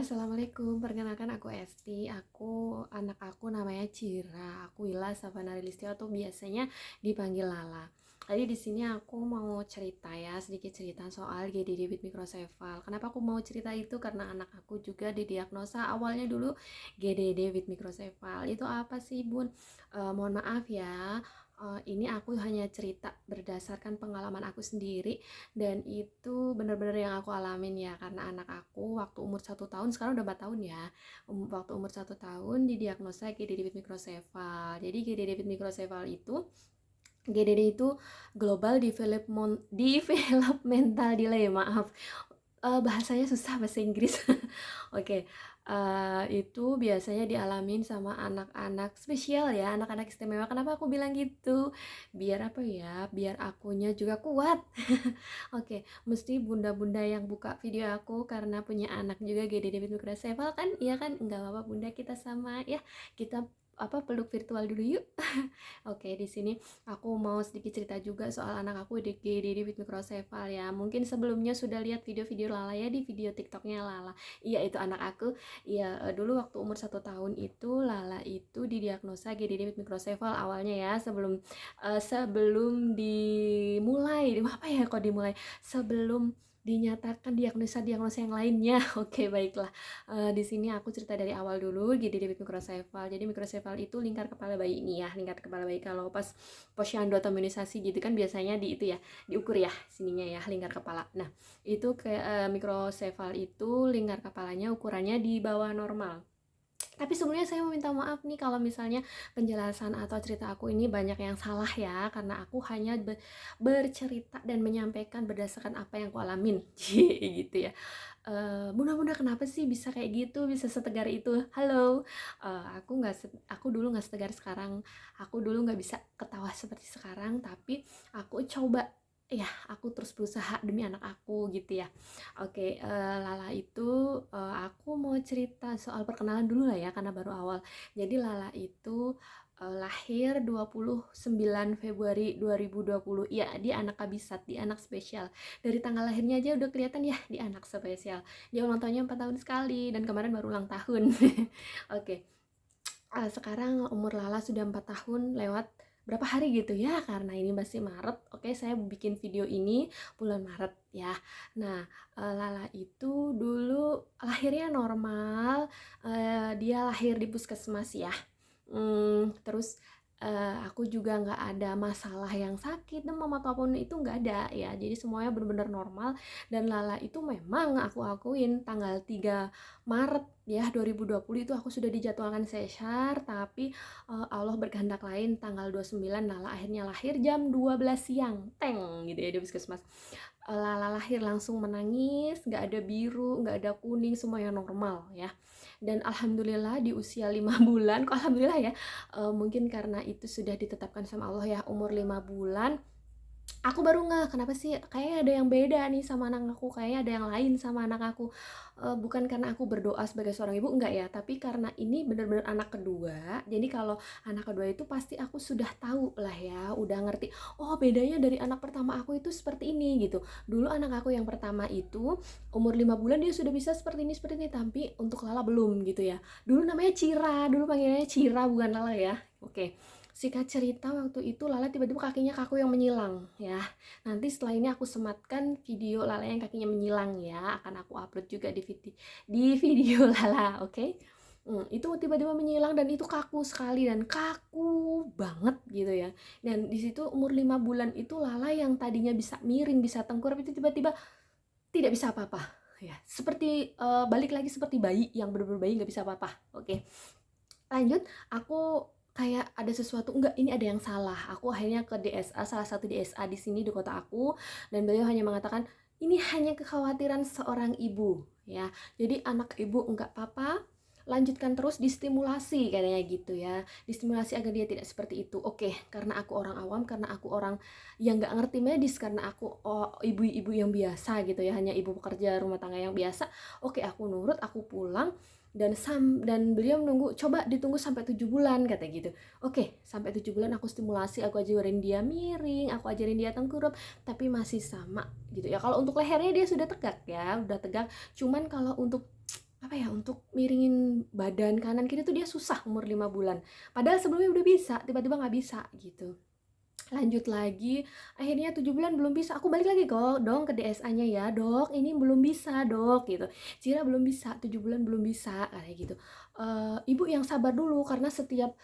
Assalamualaikum, perkenalkan aku Esti. Anak aku namanya Cira. Aku Wila Savana Listio atau biasanya dipanggil Lala. Jadi di sini aku mau cerita ya, sedikit cerita soal GDD with microcephaly. Kenapa aku mau cerita itu? Karena anak aku juga didiagnosa awalnya dulu GDD with microcephaly. Itu apa sih, Bun? Mohon maaf ya. Ini aku hanya cerita berdasarkan pengalaman aku sendiri dan itu benar-benar yang aku alamin ya, karena anak aku waktu umur 1 tahun, sekarang udah 4 tahun ya, waktu umur 1 tahun didiagnosa GDD with microcephaly. Jadi GDD with microcephaly itu Global Developmental Delay, maaf. Bahasanya susah, bahasa Inggris. Oke, itu biasanya dialamin sama anak-anak spesial ya, anak-anak istimewa. Kenapa aku bilang gitu? Biar apa ya? Biar akunya juga kuat. Oke, mesti bunda-bunda yang buka video aku karena punya anak juga GDD microcephaly kan? Iya kan? Nggak apa-apa bunda, kita sama ya. Kita peluk virtual dulu yuk. Oke, di sini aku mau sedikit cerita juga soal anak aku di GDD with microcephaly ya. Mungkin sebelumnya sudah lihat video-video Lala ya, di video TikToknya Lala. Iya, itu anak aku. Iya, dulu waktu umur 1 tahun itu Lala itu didiagnosa GDD with microcephaly awalnya ya, sebelum dimulai, apa ya kok dimulai? Sebelum dinyatakan diagnosa yang lainnya. Oke, baiklah. Di sini aku cerita dari awal dulu. GDD with microcephaly. Jadi microcephaly itu lingkar kepala bayi ini ya, lingkar kepala bayi kalau pas posyandu atau imunisasi gitu kan biasanya di itu ya, diukur ya sininya ya, lingkar kepala. Nah, itu kayak microcephaly itu lingkar kepalanya ukurannya di bawah normal. Tapi sebelumnya saya mau minta maaf nih kalau misalnya penjelasan atau cerita aku ini banyak yang salah ya, karena aku hanya bercerita dan menyampaikan berdasarkan apa yang aku alamin. Gitu ya. Bunda-bunda kenapa sih bisa kayak gitu, bisa setegar itu? Halo, aku dulu nggak setegar sekarang, aku dulu nggak bisa ketawa seperti sekarang, tapi aku coba ya, aku terus berusaha demi anak aku gitu ya. Oke, Lala itu, aku mau cerita soal perkenalan dulu lah ya, karena baru awal. Jadi Lala itu lahir 29 Februari 2020. Ya, dia anak kabisat, dia anak spesial. Dari tanggal lahirnya aja udah kelihatan ya, dia anak spesial. Dia ulang tahunnya 4 tahun sekali, dan kemarin baru ulang tahun. Oke, sekarang umur Lala sudah 4 tahun lewat berapa hari gitu ya, karena ini masih Maret. Oke, saya bikin video ini bulan Maret ya. Nah, Lala itu dulu lahirnya normal, dia lahir di puskesmas ya. Terus aku juga nggak ada masalah yang sakit, demam apapun itu nggak ada ya. Jadi semuanya benar-benar normal. Dan Lala itu memang aku akuin tanggal 3 Maret ya 2020 itu aku sudah dijadwalkan sesar, tapi Allah berkehendak lain, tanggal 29 Lala akhirnya lahir jam 12 siang. Teng gitu ya di puskesmas. Lala lahir langsung menangis, nggak ada biru, nggak ada kuning, semuanya normal ya. Dan alhamdulillah di usia 5 bulan, kok alhamdulillah ya, mungkin karena itu sudah ditetapkan sama Allah ya, umur 5 bulan aku baru nggak kenapa sih kayaknya ada yang beda nih sama anak aku, kayaknya ada yang lain sama anak aku. Bukan karena aku berdoa sebagai seorang ibu, enggak ya, tapi karena ini benar-benar anak kedua. Jadi kalau anak kedua itu pasti aku sudah tahu lah ya, udah ngerti, oh bedanya dari anak pertama aku itu seperti ini gitu. Dulu anak aku yang pertama itu umur 5 bulan dia sudah bisa seperti ini, tapi untuk Lala belum gitu ya. Dulu namanya Cira, dulu panggilannya Cira bukan Lala ya. Oke, singkat cerita waktu itu Lala tiba-tiba kakinya kaku yang menyilang ya. Nanti setelah ini aku sematkan video Lala yang kakinya menyilang ya, akan aku upload juga di video Lala, oke? Itu tiba-tiba menyilang dan itu kaku sekali dan kaku banget gitu ya. Dan di situ umur 5 bulan itu Lala yang tadinya bisa miring, bisa tengkurap itu tiba-tiba tidak bisa apa-apa ya. Seperti balik lagi seperti bayi yang benar-benar bayi nggak bisa apa-apa. Oke. Lanjut, aku kayak ada sesuatu, enggak ini ada yang salah. Aku akhirnya ke DSA, salah satu DSA di sini di kota aku, dan beliau hanya mengatakan ini hanya kekhawatiran seorang ibu ya. Jadi anak ibu enggak apa-apa, lanjutkan terus distimulasi katanya gitu ya. Distimulasi agar dia tidak seperti itu. Oke, karena aku orang awam, karena aku orang yang nggak ngerti medis, karena aku ibu-ibu yang biasa gitu ya, hanya ibu pekerja rumah tangga yang biasa. Oke, aku nurut, aku pulang dan beliau menunggu, coba ditunggu sampai 7 bulan kata gitu. Oke, sampai 7 bulan aku stimulasi, aku ajarin dia miring, aku ajarin dia tengkurap, tapi masih sama gitu ya. Kalau untuk lehernya dia sudah tegak ya, udah tegak. Cuman kalau untuk miringin badan kanan kiri tuh dia susah umur 5 bulan. Padahal sebelumnya udah bisa, tiba-tiba nggak bisa gitu. Lanjut lagi, akhirnya 7 bulan belum bisa, aku balik lagi kok dong ke DSA-nya ya, "Dok, ini belum bisa, Dok," gitu. "Cira belum bisa, 7 bulan belum bisa," kayak gitu. "Ibu yang sabar dulu karena setiap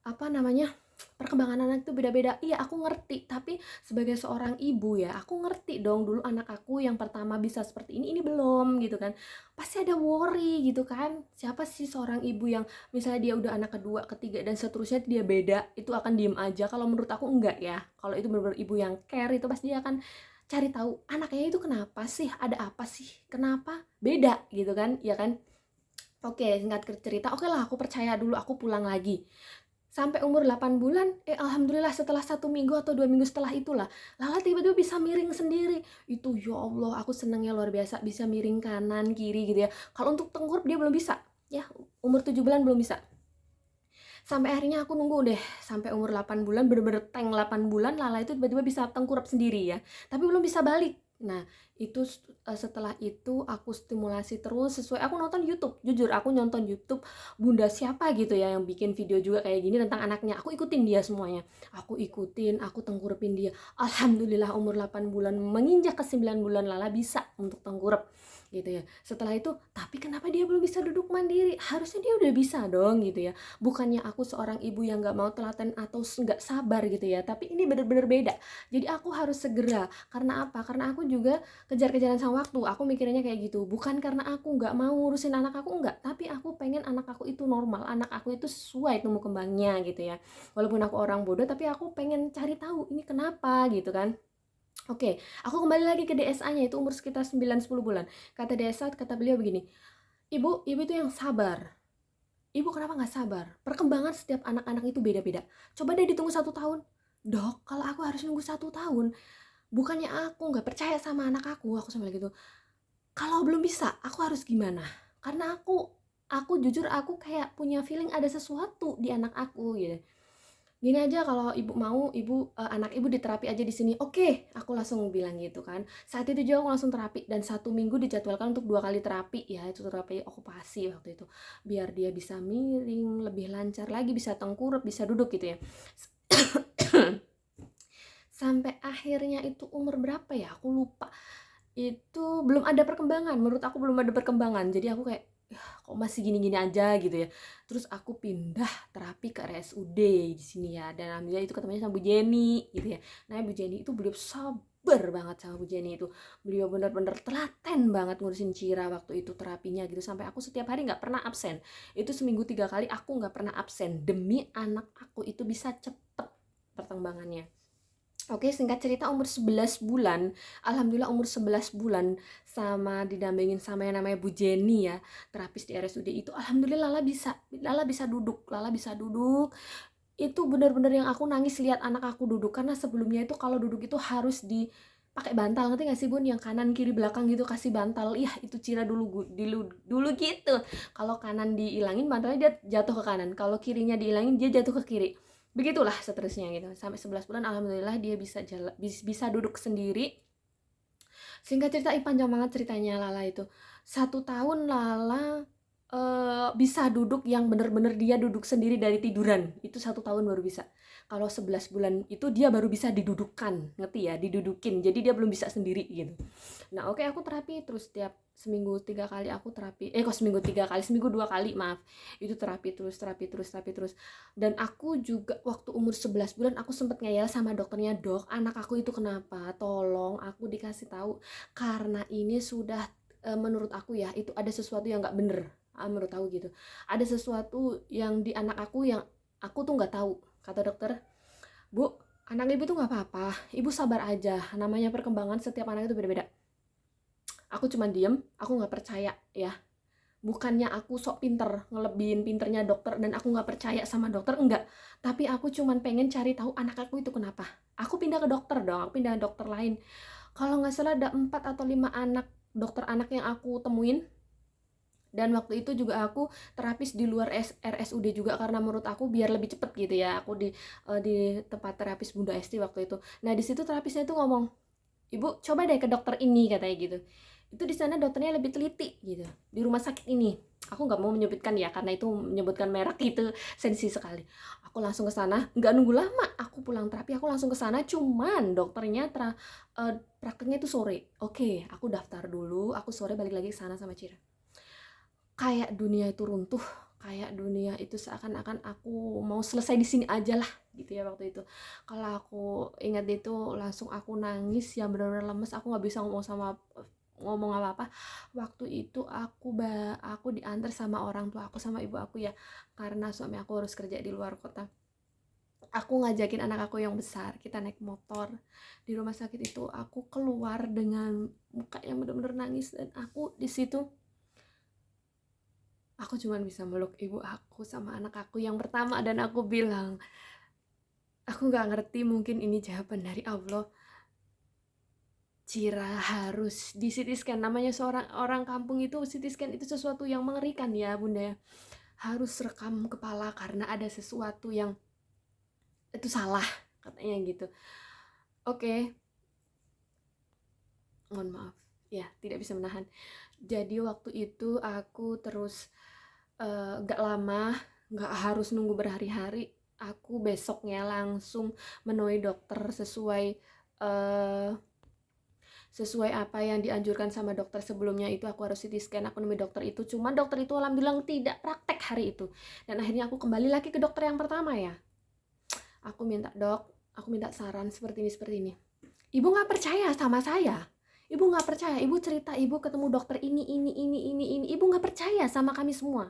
apa namanya, perkembangan anak itu beda-beda." Iya, aku ngerti, tapi sebagai seorang ibu ya, aku ngerti dong dulu anak aku yang pertama bisa seperti ini belum gitu kan. Pasti ada worry gitu kan. Siapa sih seorang ibu yang misalnya dia udah anak kedua, ketiga dan seterusnya dia beda, itu akan diem aja? Kalau menurut aku enggak ya. Kalau itu benar-benar ibu yang care itu pasti dia akan cari tahu anaknya itu kenapa sih, ada apa sih, kenapa beda gitu kan, ya kan? Oke, singkat cerita, oke lah aku percaya dulu, aku pulang lagi. Sampai umur 8 bulan, alhamdulillah setelah 1 minggu atau 2 minggu setelah itulah, Lala tiba-tiba bisa miring sendiri. Itu ya Allah, aku senengnya luar biasa, bisa miring kanan, kiri gitu ya. Kalau untuk tengkurap dia belum bisa, ya umur 7 bulan belum bisa. Sampai akhirnya aku nunggu deh, sampai umur 8 bulan, bener-bener tank 8 bulan, Lala itu tiba-tiba bisa tengkurap sendiri ya. Tapi belum bisa balik. Nah, itu setelah itu aku stimulasi terus sesuai aku nonton YouTube. Jujur aku nonton YouTube Bunda siapa gitu ya yang bikin video juga kayak gini tentang anaknya. Aku ikutin dia semuanya. Aku ikutin, aku tengkurepin dia. Alhamdulillah umur 8 bulan menginjak ke 9 bulan Lala bisa untuk tengkurep gitu ya. Setelah itu, tapi kenapa dia belum bisa duduk mandiri? Harusnya dia udah bisa dong gitu ya. Bukannya aku seorang ibu yang nggak mau telaten atau nggak sabar gitu ya, tapi ini bener-bener beda. Jadi aku harus segera. Karena apa? Karena aku juga kejar-kejaran sama waktu. Aku mikirnya kayak gitu. Bukan karena aku nggak mau ngurusin anak aku, enggak. Tapi aku pengen anak aku itu normal. Anak aku itu sesuai tumbuh kembangnya gitu ya. Walaupun aku orang bodoh, tapi aku pengen cari tahu ini kenapa gitu kan. Oke, aku kembali lagi ke DSA-nya itu umur sekitar 9-10 bulan. Kata DSA, kata beliau begini, ibu itu yang sabar. Ibu kenapa nggak sabar? Perkembangan setiap anak-anak itu beda-beda. Coba deh ditunggu 1 tahun. Dok, kalau aku harus nunggu 1 tahun, bukannya aku nggak percaya sama anak aku sampai gitu. Kalau belum bisa, aku harus gimana? Karena aku jujur aku kayak punya feeling ada sesuatu di anak aku gitu. Gini aja kalau ibu mau, anak ibu diterapi aja di sini. Oke, aku langsung bilang gitu kan. Saat itu juga aku langsung terapi dan 1 minggu dijadwalkan untuk 2 kali terapi ya, itu terapi okupasi waktu itu. Biar dia bisa miring, lebih lancar lagi, bisa tengkurap, bisa duduk gitu ya. Sampai akhirnya itu umur berapa ya? Aku lupa. Itu belum ada perkembangan, menurut aku belum ada perkembangan. Jadi aku kayak, kok masih gini-gini aja gitu ya. Terus aku pindah terapi ke RSUD di sini ya. Dan alhamdulillah itu ketemunya sama Bu Jenny gitu ya. Nah, Bu Jenny itu beliau sabar banget sama Bu Jenny itu. Beliau benar-benar telaten banget ngurusin Cira waktu itu terapinya gitu. Sampai aku setiap hari nggak pernah absen. Itu seminggu 3 kali aku nggak pernah absen. Demi anak aku itu bisa cepet perkembangannya. Oke, singkat cerita umur 11 bulan, alhamdulillah umur 11 bulan didampingin sama yang namanya Bu Jenny ya, terapis di RSUD itu, alhamdulillah Lala bisa duduk, itu benar-benar yang aku nangis lihat anak aku duduk, karena sebelumnya itu kalau duduk itu harus pakai bantal, ngerti gak sih Bun? Yang kanan kiri belakang gitu kasih bantal, itu Cira dulu gitu, kalau kanan dihilangin bantalnya dia jatuh ke kanan, kalau kirinya dihilangin dia jatuh ke kiri. Begitulah seterusnya gitu. Sampai 11 bulan alhamdulillah dia bisa duduk sendiri. Singkat cerita, panjang banget ceritanya Lala itu. 1 tahun Lala bisa duduk yang bener-bener dia duduk sendiri dari tiduran. Itu 1 tahun baru bisa. Kalau 11 bulan itu dia baru bisa didudukkan, ngerti ya? Didudukin. Jadi dia belum bisa sendiri gitu. Nah, oke, aku terapi terus tiap seminggu 3 kali aku terapi. Kok seminggu 3 kali? Seminggu 2 kali, maaf. Itu terapi terus. Dan aku juga waktu umur 11 bulan aku sempet ngeyel sama dokternya, "Dok, anak aku itu kenapa? Tolong aku dikasih tahu karena ini sudah menurut aku ya, itu ada sesuatu yang nggak bener." Menurut aku gitu. Ada sesuatu yang di anak aku yang aku tuh nggak tahu. Kata dokter, "Bu, anak ibu tuh nggak apa-apa. Ibu sabar aja. Namanya perkembangan setiap anak itu beda-beda." Aku cuma diem, aku nggak percaya ya. Bukannya aku sok pinter, ngelebihin pinternya dokter dan aku nggak percaya sama dokter, enggak. Tapi aku cuma pengen cari tahu anak aku itu kenapa. Aku pindah ke dokter dong, aku pindah ke dokter lain. Kalau nggak salah ada 4 atau 5 dokter anak yang aku temuin. Dan waktu itu juga aku terapis di luar RSUD juga karena menurut aku biar lebih cepet gitu ya. Aku di tempat terapis Bunda Esti waktu itu. Nah, di situ terapisnya itu ngomong, "Ibu coba deh ke dokter ini," katanya gitu. Itu di sana dokternya lebih teliti gitu. Di rumah sakit ini. Aku nggak mau menyebutkan ya, karena itu menyebutkan merek itu sensitif sekali. Aku langsung ke sana, nggak nunggu lama. Aku pulang terapi, aku langsung ke sana. Cuman dokternya prakteknya itu sore. Oke, aku daftar dulu. Aku sore balik lagi ke sana sama Cira. Kayak dunia itu runtuh, kayak dunia itu seakan-akan aku mau selesai di sini aja lah gitu ya waktu itu. Kalau aku ingat itu langsung aku nangis yang benar-benar lemes, aku nggak bisa ngomong apa-apa. Waktu itu aku diantar sama orang tua aku sama ibu aku ya, karena suami aku harus kerja di luar kota. Aku ngajakin anak aku yang besar, kita naik motor di rumah sakit itu. Aku keluar dengan muka yang benar-benar nangis, dan aku di situ aku cuma bisa meluk ibu aku sama anak aku yang pertama, dan aku bilang, aku nggak ngerti, mungkin ini jawaban dari Allah. Cira harus di CT scan. Namanya seorang orang kampung itu, CT scan itu sesuatu yang mengerikan ya bunda ya. Harus rekam kepala karena ada sesuatu yang itu salah katanya gitu. Oke, mohon maaf ya, tidak bisa menahan. Jadi waktu itu aku terus gak lama, gak harus nunggu berhari-hari, aku besoknya langsung menemui dokter uh, sesuai apa yang dianjurkan sama dokter sebelumnya. Itu aku harus CT scan, aku nemui dokter itu. Cuman dokter itu alhamdulillah tidak praktek hari itu, dan akhirnya aku kembali lagi ke dokter yang pertama ya. Aku minta, dok, aku minta saran seperti ini. Ibu nggak percaya sama saya, ibu nggak percaya, ibu cerita ibu ketemu dokter ini, ibu nggak percaya sama kami semua.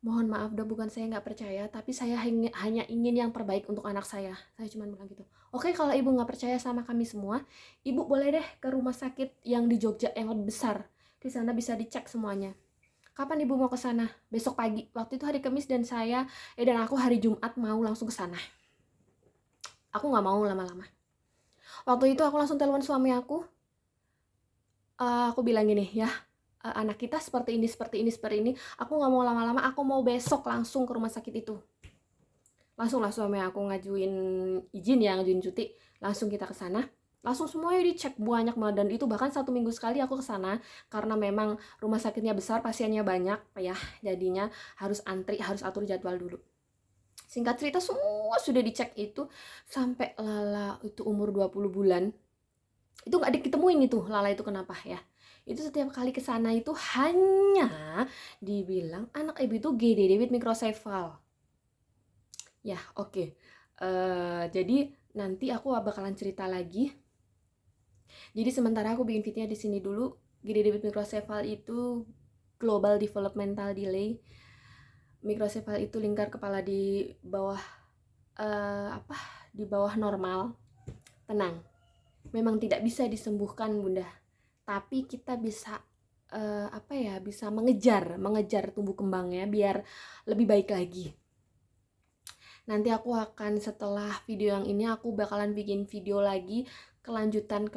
Mohon maaf dok, bukan saya nggak percaya, tapi saya hanya ingin yang terbaik untuk anak saya cuma bilang gitu. Oke, kalau ibu nggak percaya sama kami semua, ibu boleh deh ke rumah sakit yang di Jogja yang lebih besar, di sana bisa dicek semuanya. Kapan ibu mau ke sana? Besok pagi. Waktu itu hari Kamis, dan dan aku hari Jumat mau langsung ke sana. Aku nggak mau lama-lama. Waktu itu aku langsung telepon suami aku bilang gini ya, anak kita seperti ini, aku nggak mau lama-lama, aku mau besok langsung ke rumah sakit itu. Langsung lah suami aku ngajuin izin ya, ngajuin cuti, langsung kita ke sana. Langsung semuanya dicek banyak banget, dan itu bahkan 1 minggu sekali aku ke sana karena memang rumah sakitnya besar, pasiennya banyak ya, jadinya harus antri, harus atur jadwal dulu. Singkat cerita semua sudah dicek itu, sampai Lala itu umur 20 bulan itu nggak diketemuin itu Lala itu kenapa ya. Itu setiap kali ke sana itu hanya dibilang anak ibu itu GDD with microcephaly. Ya, oke. Jadi nanti aku bakalan cerita lagi. Jadi sementara aku bikin fitnya di sini dulu. GDD with microcephaly itu global developmental delay. Microcephaly itu lingkar kepala di bawah di bawah normal. Tenang. Memang tidak bisa disembuhkan, Bunda. Tapi kita bisa bisa mengejar tumbuh kembangnya biar lebih baik lagi. Nanti aku akan, setelah video yang ini, aku bakalan bikin video lagi kelanjutan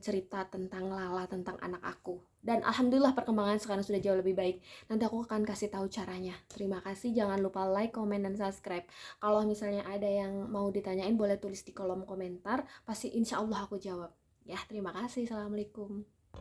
cerita tentang Lala, tentang anak aku. Dan alhamdulillah perkembangan sekarang sudah jauh lebih baik. Nanti aku akan kasih tahu caranya. Terima kasih, jangan lupa like, komen, dan subscribe. Kalau misalnya ada yang mau ditanyain boleh tulis di kolom komentar, pasti insya Allah aku jawab. Ya, terima kasih. Assalamualaikum.